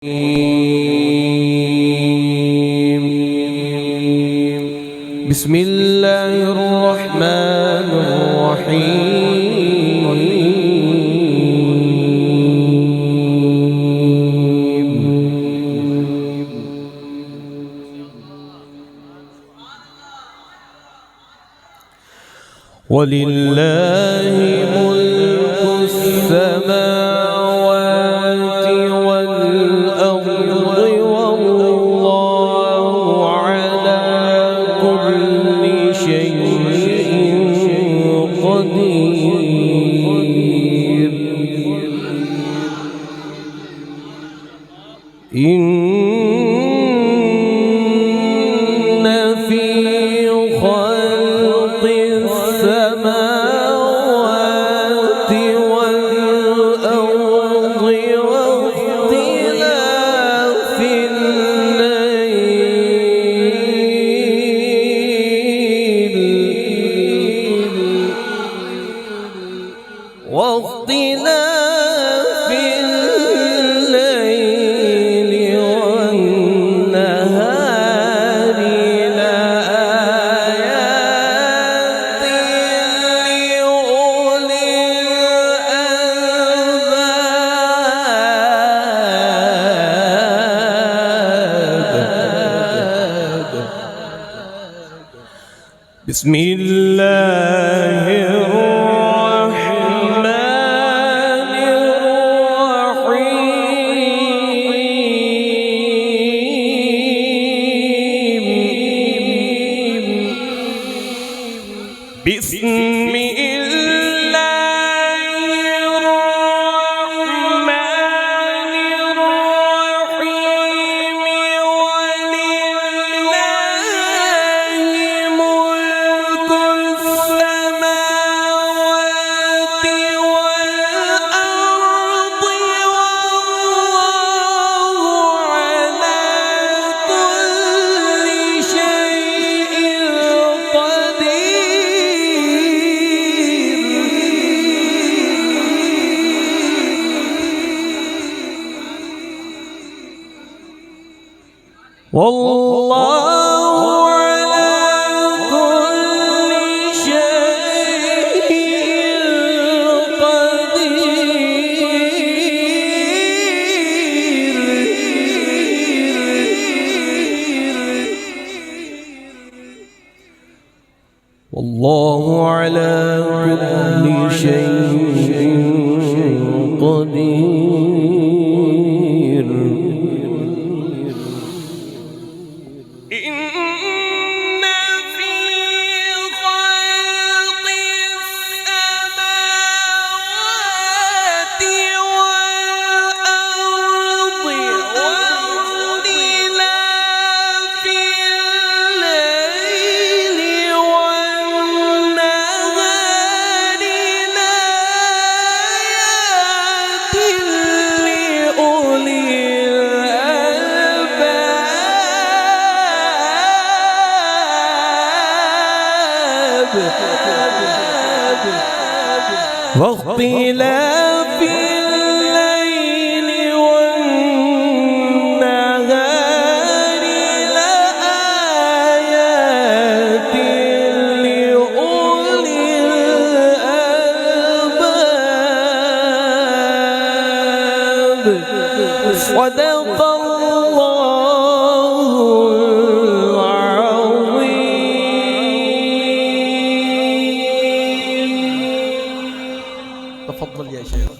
بسم الله الرحمن الرحيم. ولله ملك السماوات والأرض والله على كل شيء قدير. إن في خلق السماوات والأرض واختلاف الليل والنهار لآيات لأولي الألباب. بسم الله الرحمن الرحيم. بسم الله الرحمن الرحيم. ولله ملك السماوات والأرض والله على كل شيء قدير. والله على كل شيء قدير. والله على كل شيء قدير. إن في خلق السماوات والأرض واختلاف الليل والنهار لآيات لأولي الألباب. واختلاف الليل والنهار لآيات لأولي الألباب. صدق الله العظيم. تفضل يا شيخ.